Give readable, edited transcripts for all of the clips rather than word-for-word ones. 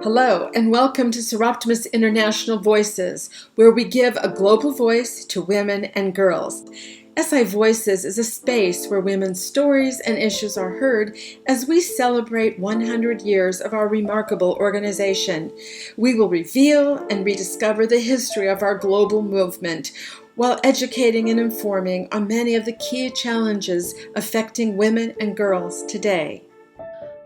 Hello, and welcome to Soroptimist International Voices, where we give a global voice to women and girls. SI Voices is a space where women's stories and issues are heard as we celebrate 100 years of our remarkable organization. We will reveal and rediscover the history of our global movement while educating and informing on many of the key challenges affecting women and girls today.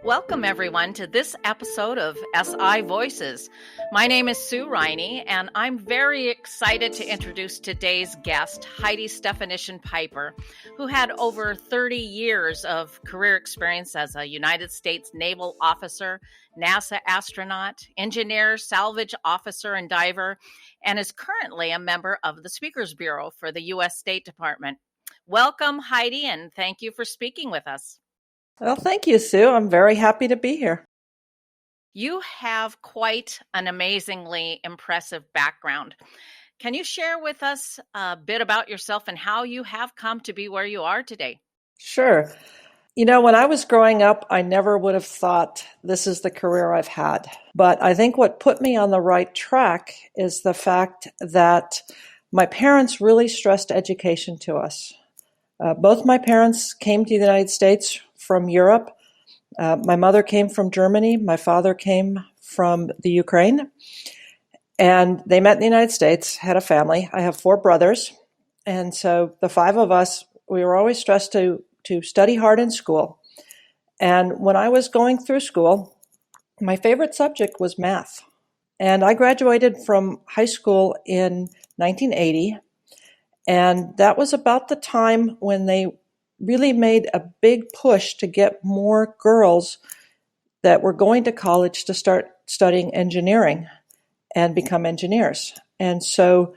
Welcome, everyone, to this episode of SI Voices. My name is Sue Riney, and I'm very excited to introduce today's guest, Heide Stefanyshyn-Piper, who had over 30 years of career experience as a United States naval officer, NASA astronaut, engineer, salvage officer, and diver, and is currently a member of the Speakers Bureau for the U.S. State Department. Welcome, Heide, and thank you for speaking with us. Well, thank you, Sue. I'm very happy to be here. You have quite an amazingly impressive background. Can you share with us a bit about yourself and how you have come to be where you are today? Sure. When I was growing up, I never would have thought this is the career I've had. But I think what put me on the right track is the fact that my parents really stressed education to us. Both my parents came to the United States from Europe. My mother came from Germany. My father came from the Ukraine. And they met in the United States, had a family. I have 4 brothers. And so the 5 of us, we were always stressed to study hard in school. And when I was going through school, my favorite subject was math. And I graduated from high school in 1980. And that was about the time when they really made a big push to get more girls that were going to college to start studying engineering and become engineers. And so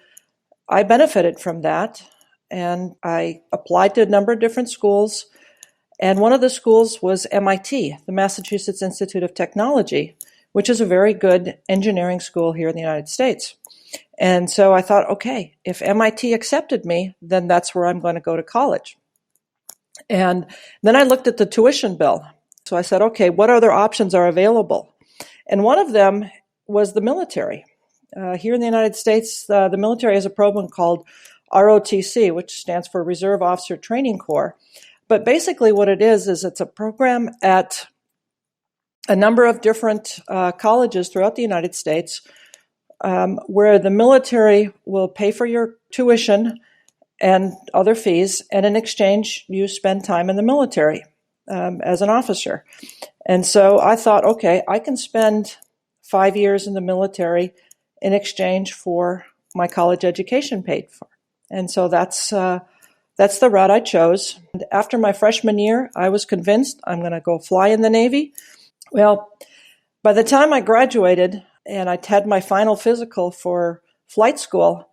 I benefited from that, and I applied to a number of different schools. And one of the schools was MIT, the Massachusetts Institute of Technology, which is a very good engineering school here in the United States. And so I thought, okay, if MIT accepted me, then that's where I'm going to go to college. And then I looked at the tuition bill. So I said, okay, what other options are available? And one of them was the military. Here in the United States, the military has a program called ROTC, which stands for Reserve Officer Training Corps. But basically what it is it's a program at a number of different colleges throughout the United States where the military will pay for your tuition and other fees, and in exchange, you spend time in the military as an officer. And so I thought, okay, I can spend 5 years in the military in exchange for my college education paid for. And so that's the route I chose. And after my freshman year, I was convinced I'm going to go fly in the Navy. Well, by the time I graduated and I had my final physical for flight school,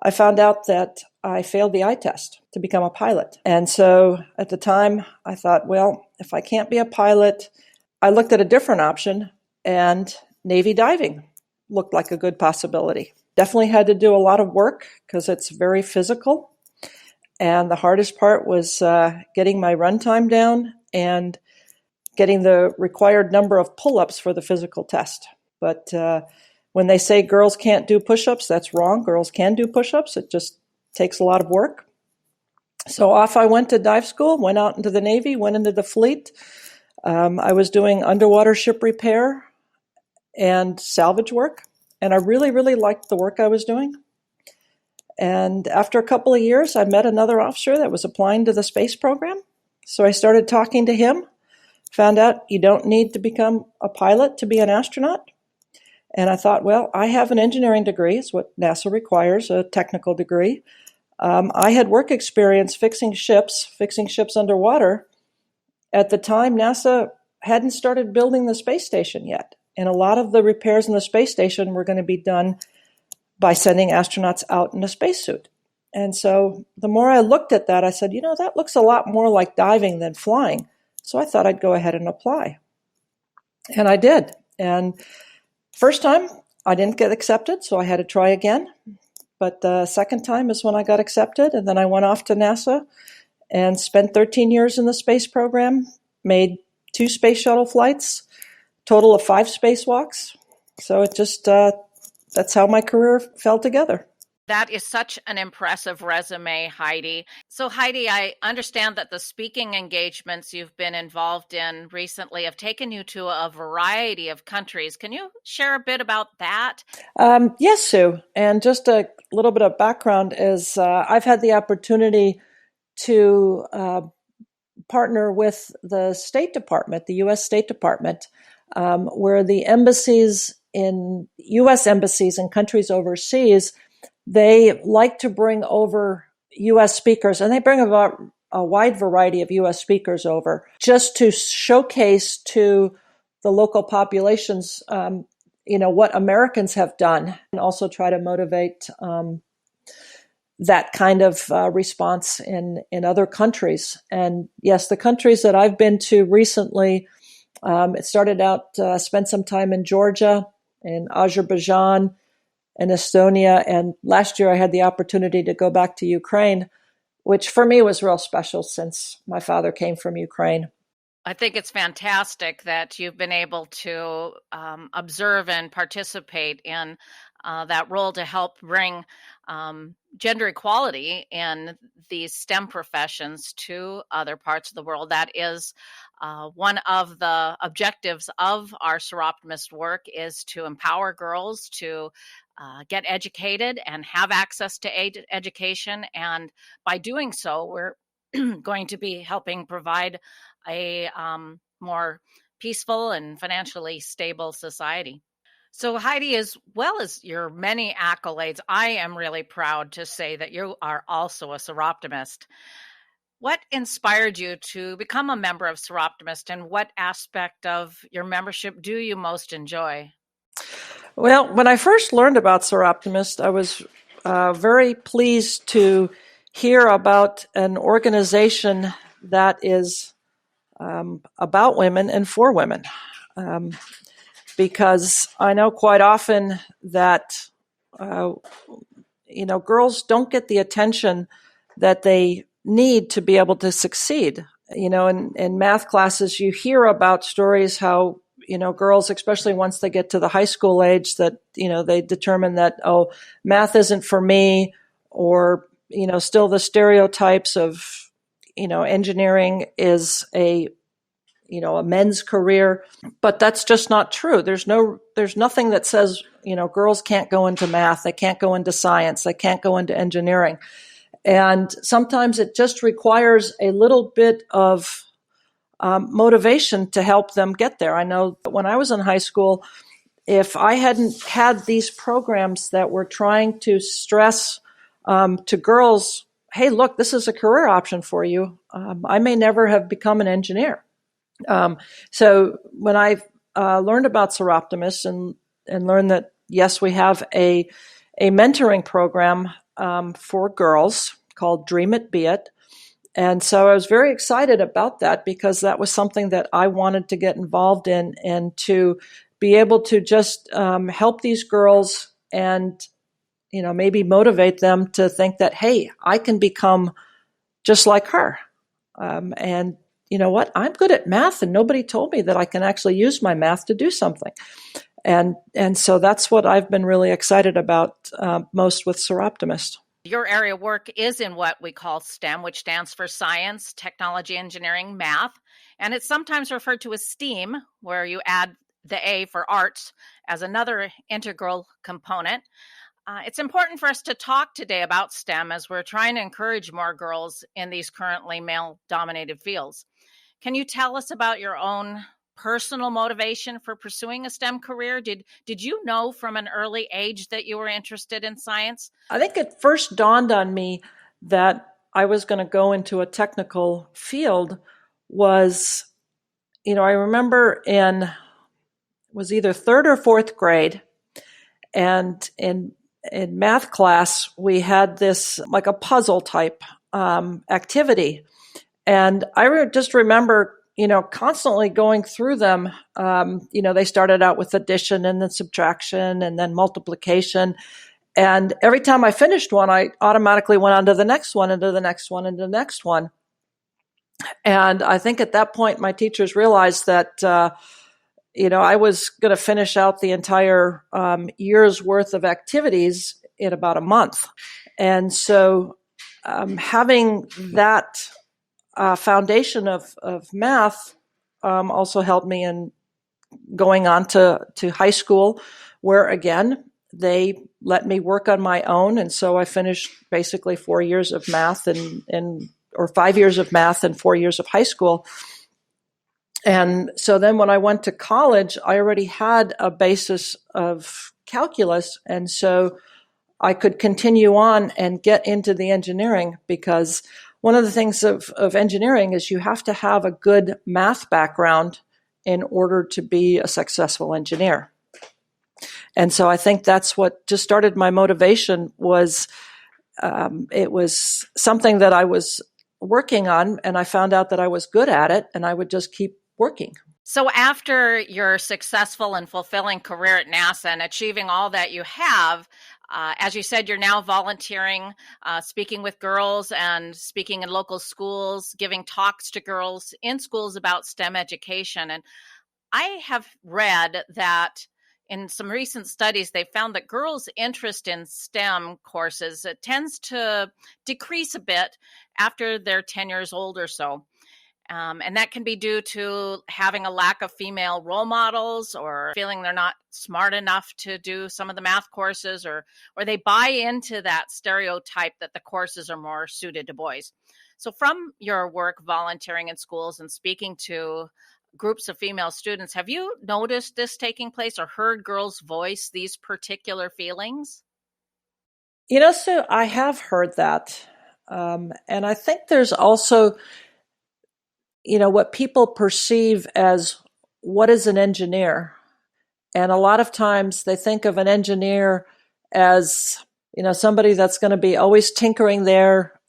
I found out that I failed the eye test to become a pilot. And so at the time, I thought, well, if I can't be a pilot, I looked at a different option, and Navy diving looked like a good possibility. Definitely had to do a lot of work because it's very physical. And the hardest part was getting my run time down and getting the required number of pull-ups for the physical test. But when they say girls can't do push-ups, that's wrong. Girls can do push-ups. It just takes a lot of work. So off I went to dive school, went out into the Navy, went into the fleet. I was doing underwater ship repair and salvage work, and I really, really liked the work I was doing. And after a couple of years, I met another officer that was applying to the space program. So I started talking to him, found out you don't need to become a pilot to be an astronaut. And I thought, well, I have an engineering degree. It's what NASA requires, a technical degree. I had work experience fixing ships underwater. At the time, NASA hadn't started building the space station yet. And a lot of the repairs in the space station were going to be done by sending astronauts out in a spacesuit. And so the more I looked at that, I said, that looks a lot more like diving than flying. So I thought I'd go ahead and apply. And I did. And first time, I didn't get accepted, so I had to try again. But the second time is when I got accepted, and then I went off to NASA and spent 13 years in the space program, made 2 space shuttle flights, total of 5 spacewalks. So it just, that's how my career fell together. That is such an impressive resume, Heidi. So, Heidi, I understand that the speaking engagements you've been involved in recently have taken you to a variety of countries. Can you share a bit about that? Yes, Sue. And just a little bit of background is I've had the opportunity to partner with the State Department, the U.S. State Department, where the U.S. embassies in countries overseas, they like to bring over U.S. speakers, and they bring about a wide variety of U.S. speakers over just to showcase to the local populations, what Americans have done, and also try to motivate that kind of response in other countries. And yes, the countries that I've been to recently, it started out, spent some time in Georgia, in Azerbaijan, and Estonia. And last year I had the opportunity to go back to Ukraine, which for me was real special since my father came from Ukraine. I think it's fantastic that you've been able to observe and participate in that role to help bring gender equality in these STEM professions to other parts of the world. That is one of the objectives of our Soroptimist work, is to empower girls to get educated and have access to education. And by doing so, we're going to be helping provide a more peaceful and financially stable society. So, Heidi, as well as your many accolades, I am really proud to say that you are also a Soroptimist. What inspired you to become a member of Soroptimist, and what aspect of your membership do you most enjoy? Well, when I first learned about Soroptimist, I was very pleased to hear about an organization that is about women and for women. Because I know quite often that, girls don't get the attention that they need to be able to succeed. In math classes, you hear about stories how, girls, especially once they get to the high school age, that, they determine that, math isn't for me, or, still the stereotypes of, engineering is a men's career, but that's just not true. There's nothing that says, girls can't go into math, they can't go into science, they can't go into engineering. And sometimes it just requires a little bit of motivation to help them get there. I know that when I was in high school, if I hadn't had these programs that were trying to stress to girls, hey, look, this is a career option for you, I may never have become an engineer. So when I learned about Soroptimist and learned that, yes, we have a mentoring program for girls called Dream It, Be It. And so I was very excited about that, because that was something that I wanted to get involved in, and to be able to just help these girls and, maybe motivate them to think that, hey, I can become just like her. And you know what? I'm good at math, and nobody told me that I can actually use my math to do something. And so that's what I've been really excited about most with Soroptimist. Your area of work is in what we call STEM, which stands for science, technology, engineering, math. And it's sometimes referred to as STEAM, where you add the A for arts as another integral component. It's important for us to talk today about STEM, as we're trying to encourage more girls in these currently male-dominated fields. Can you tell us about your own personal motivation for pursuing a STEM career? Did you know from an early age that you were interested in science? I think it first dawned on me that I was going to go into a technical field was, I remember it was either third or fourth grade, and in math class, we had this like a puzzle type activity. And I just remember, constantly going through them. They started out with addition and then subtraction and then multiplication. And every time I finished one, I automatically went on to the next one, and to the next one, and to the next one. And I think at that point, my teachers realized that, I was going to finish out the entire year's worth of activities in about a month. And so having that foundation of math also helped me in going on to high school, where again, they let me work on my own. And so I finished basically 4 years of math or 5 years of math and 4 years of high school. And so then when I went to college, I already had a basis of calculus. And so I could continue on and get into the engineering, because one of the things of engineering is you have to have a good math background in order to be a successful engineer. And so I think that's what just started my motivation. It was something that I was working on, and I found out that I was good at it, and I would just keep working. So after your successful and fulfilling career at NASA and achieving all that you have, as you said, you're now volunteering, speaking with girls and speaking in local schools, giving talks to girls in schools about STEM education. And I have read that in some recent studies, they found that girls' interest in STEM courses tends to decrease a bit after they're 10 years old or so. And that can be due to having a lack of female role models, or feeling they're not smart enough to do some of the math courses, or they buy into that stereotype that the courses are more suited to boys. So from your work volunteering in schools and speaking to groups of female students, have you noticed this taking place or heard girls voice these particular feelings? Sue, I have heard that. And I think there's also, what people perceive as what is an engineer. And a lot of times they think of an engineer as, somebody that's going to be always tinkering there,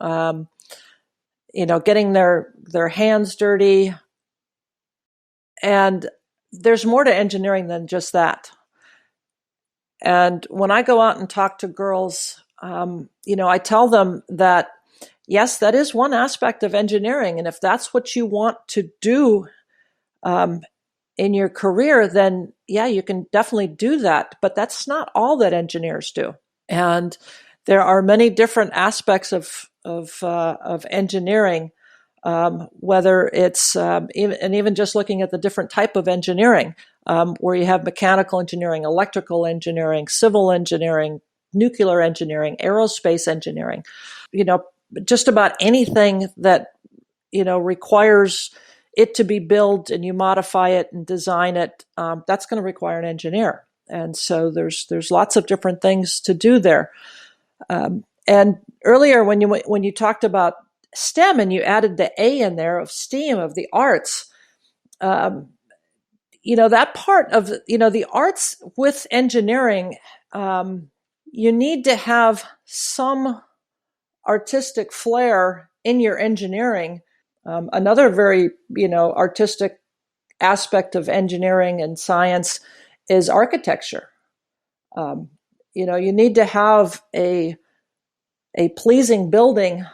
getting their hands dirty. And there's more to engineering than just that. And when I go out and talk to girls, I tell them that, yes, that is one aspect of engineering. And if that's what you want to do in your career, then yeah, you can definitely do that. But that's not all that engineers do. And there are many different aspects of engineering, whether it's even just looking at the different type of engineering, where you have mechanical engineering, electrical engineering, civil engineering, nuclear engineering, aerospace engineering, just about anything that, requires it to be built and you modify it and design it, that's going to require an engineer. And so there's lots of different things to do there. And earlier when you talked about STEM and you added the A in there of STEAM, of the arts, that part of, the arts with engineering, you need to have some artistic flair in your engineering. Another very, artistic aspect of engineering and science is architecture. You need to have a pleasing building,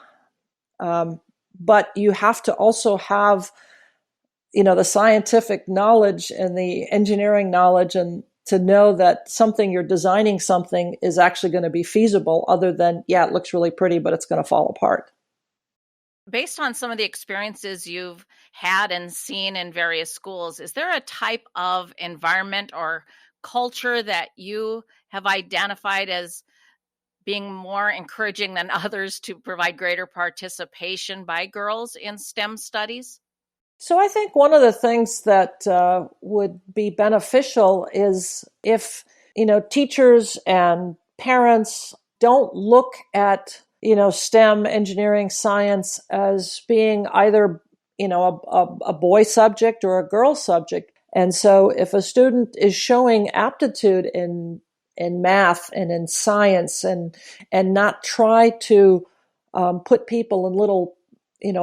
but you have to also have, the scientific knowledge and the engineering knowledge, and to know that you're designing something is actually going to be feasible, other than, yeah, it looks really pretty, but it's going to fall apart. Based on some of the experiences you've had and seen in various schools, is there a type of environment or culture that you have identified as being more encouraging than others to provide greater participation by girls in STEM studies? So I think one of the things that would be beneficial is if, teachers and parents don't look at, STEM, engineering, science as being either, a boy subject or a girl subject. And so if a student is showing aptitude in math and in science, and not try to put people in little,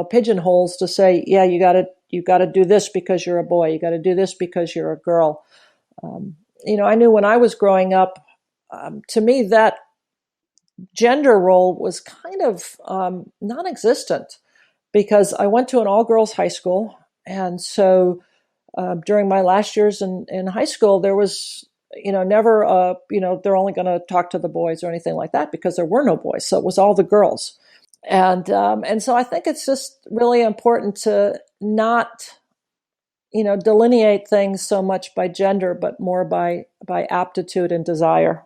pigeonholes to say, yeah, you got to do this because you're a boy. You got to do this because you're a girl. I knew when I was growing up, to me, that gender role was kind of non-existent, because I went to an all-girls high school. And so during my last years in high school, there was, never, they're only going to talk to the boys or anything like that, because there were no boys. So it was all the girls. And so I think it's just really important to not, delineate things so much by gender, but more by aptitude and desire.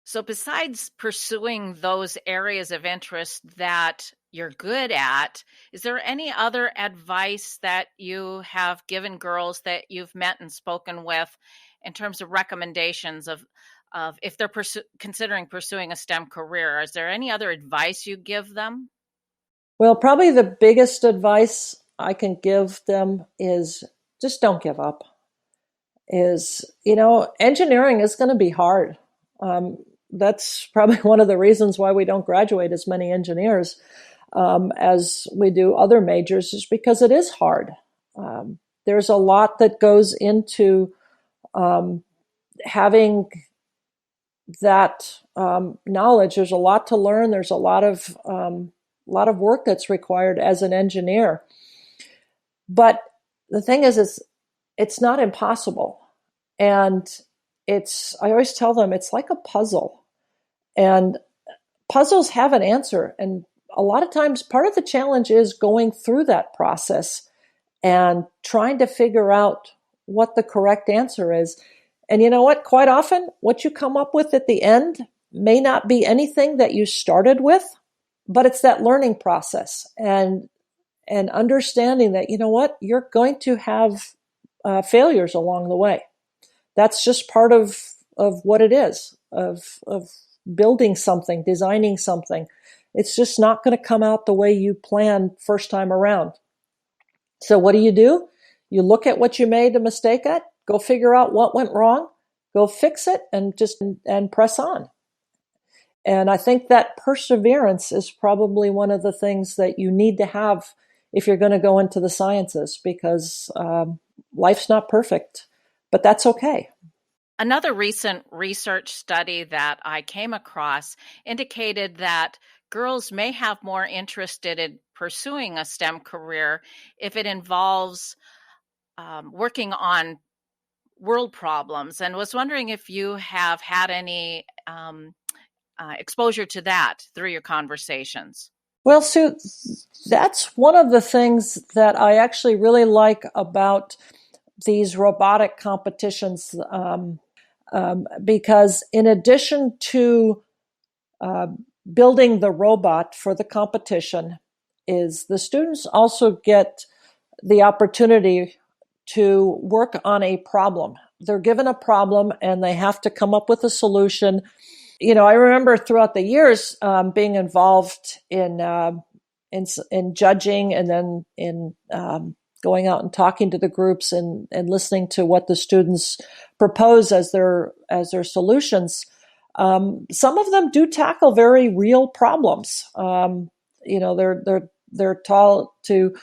So besides pursuing those areas of interest that you're good at, is there any other advice that you have given girls that you've met and spoken with in terms of recommendations of if they're considering pursuing a STEM career? Is there any other advice you give them? Well, probably the biggest advice I can give them is just don't give up. Engineering is going to be hard. That's probably one of the reasons why we don't graduate as many engineers as we do other majors, is because it is hard. There's a lot that goes into having that knowledge. There's a lot to learn. There's a lot of work that's required as an engineer. But the thing is, it's not impossible. And I always tell them, it's like a puzzle. And puzzles have an answer. And a lot of times, part of the challenge is going through that process and trying to figure out what the correct answer is. And you know what? Quite often, what you come up with at the end may not be anything that you started with, but it's that learning process and understanding that, you're going to have failures along the way. That's just part of what it is, of building something, designing something. It's just not going to come out the way you planned first time around. So what do? You look at what you made a mistake at, go figure out what went wrong, go fix it, and press on. And I think that perseverance is probably one of the things that you need to have if you're going to go into the sciences, because life's not perfect, but that's okay. Another recent research study that I came across indicated that girls may have more interest in pursuing a STEM career if it involves working on world problems, and was wondering if you have had any exposure to that through your conversations. Well, Sue, that's one of the things that I actually really like about these robotic competitions, because in addition to building the robot for the competition, is the students also get the opportunity to work on a problem. They're given a problem and they have to come up with a solution. I remember throughout the years being involved in judging, and then in going out and talking to the groups and listening to what the students propose as their solutions. Some of them do tackle very real problems. They're taught to,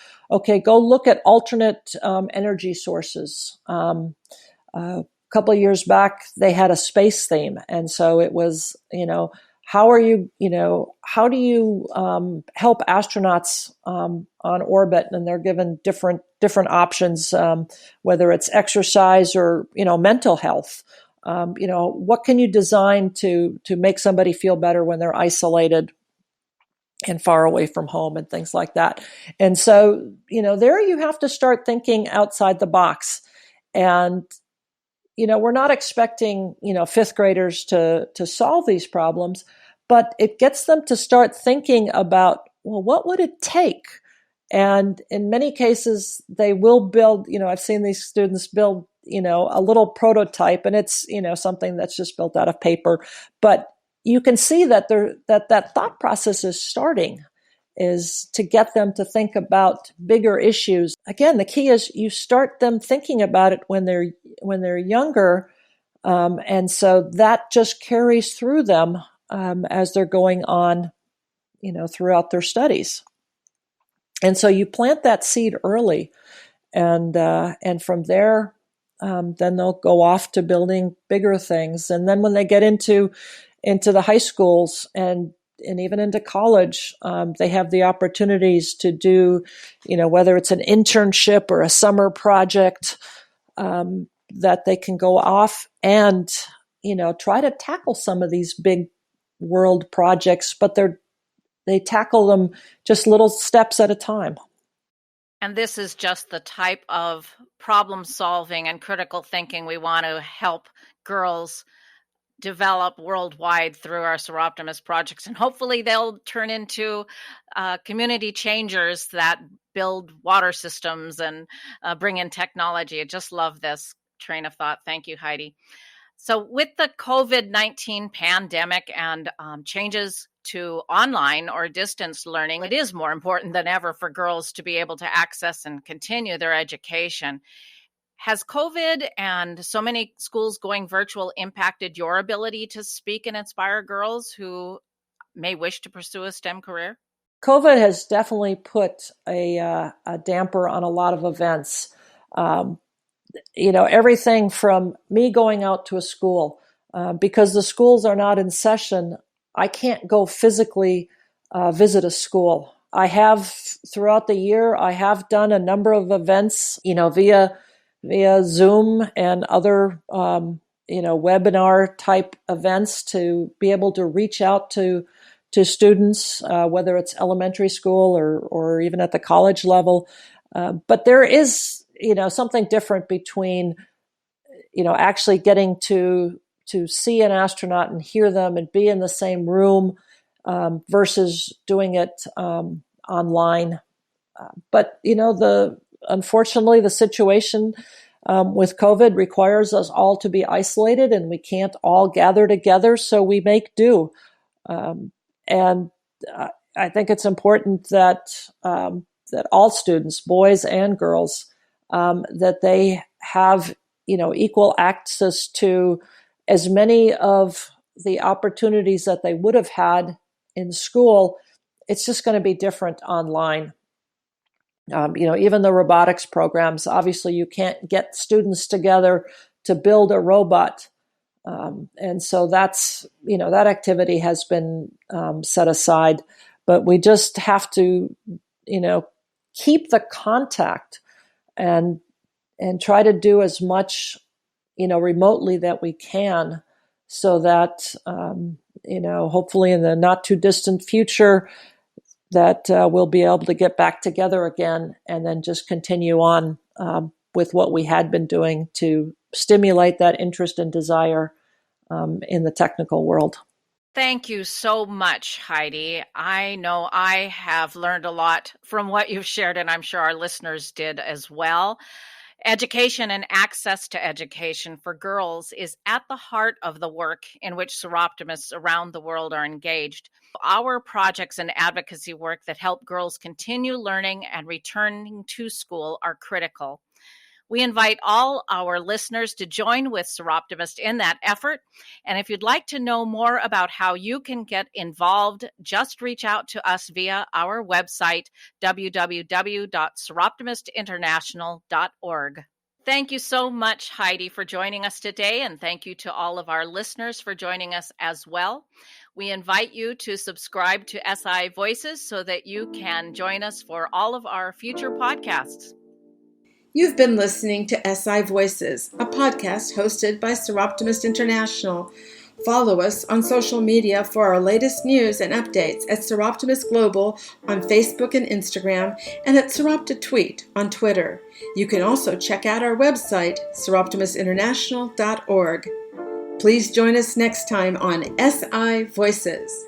go look at alternate energy sources. A couple of years back, they had a space theme, and so it was, how do you help astronauts on orbit? And they're given different options, whether it's exercise or mental health. What can you design to make somebody feel better when they're isolated and far away from home and things like that? And so, there you have to start thinking outside the box. And we're not expecting, fifth graders to solve these problems, but it gets them to start thinking about, well, what would it take? And in many cases, they will build, I've seen these students build, a little prototype, and it's, something that's just built out of paper. But you can see that that thought process is starting, is to get them to think about bigger issues. Again, the key is you start them thinking about it when they're younger, and so that just carries through them as they're going on, throughout their studies. And so you plant that seed early, and from there, then they'll go off to building bigger things. And then when they get into the high schools and even into college, they have the opportunities to do, whether it's an internship or a summer project, that they can go off and, try to tackle some of these big world projects, but they tackle them just little steps at a time. And this is just the type of problem solving and critical thinking we want to help girls develop worldwide through our Soroptimist projects. And hopefully they'll turn into community changers that build water systems and bring in technology. I just love this train of thought. Thank you, Heidi. So with the COVID-19 pandemic and changes to online or distance learning, it is more important than ever for girls to be able to access and continue their education. Has COVID and so many schools going virtual impacted your ability to speak and inspire girls who may wish to pursue a STEM career? COVID has definitely put a damper on a lot of events. Everything from me going out to a school, because the schools are not in session, I can't go physically visit a school. I have throughout the year, I have done a number of events, via Zoom and other, webinar type events to be able to reach out to students, whether it's elementary school or even at the college level. But there is, something different between, actually getting to see an astronaut and hear them and be in the same room versus doing it online. But, unfortunately, the situation with COVID requires us all to be isolated, and we can't all gather together, so we make do. And I think it's important that all students, boys and girls, that they have equal access to as many of the opportunities that they would have had in school. It's just going to be different online. Even the robotics programs, obviously you can't get students together to build a robot. And so that's, that activity has been set aside, but we just have to, keep the contact and try to do as much, remotely that we can so that, hopefully in the not too distant future, that we'll be able to get back together again and then just continue on with what we had been doing to stimulate that interest and desire in the technical world. Thank you so much, Heidi. I know I have learned a lot from what you've shared, and I'm sure our listeners did as well. Education and access to education for girls is at the heart of the work in which Soroptimists around the world are engaged. Our projects and advocacy work that help girls continue learning and returning to school are critical. We invite all our listeners to join with Soroptimist in that effort. And if you'd like to know more about how you can get involved, just reach out to us via our website, www.soroptimistinternational.org. Thank you so much, Heidi, for joining us today, and thank you to all of our listeners for joining us as well. We invite you to subscribe to SI Voices so that you can join us for all of our future podcasts. You've been listening to SI Voices, a podcast hosted by Soroptimist International. Follow us on social media for our lasted news and updates at Soroptimist Global on Facebook and Instagram, and at Soroptitweet on Twitter. You can also check out our website, soroptimistinternational.org. Please join us next time on SI Voices.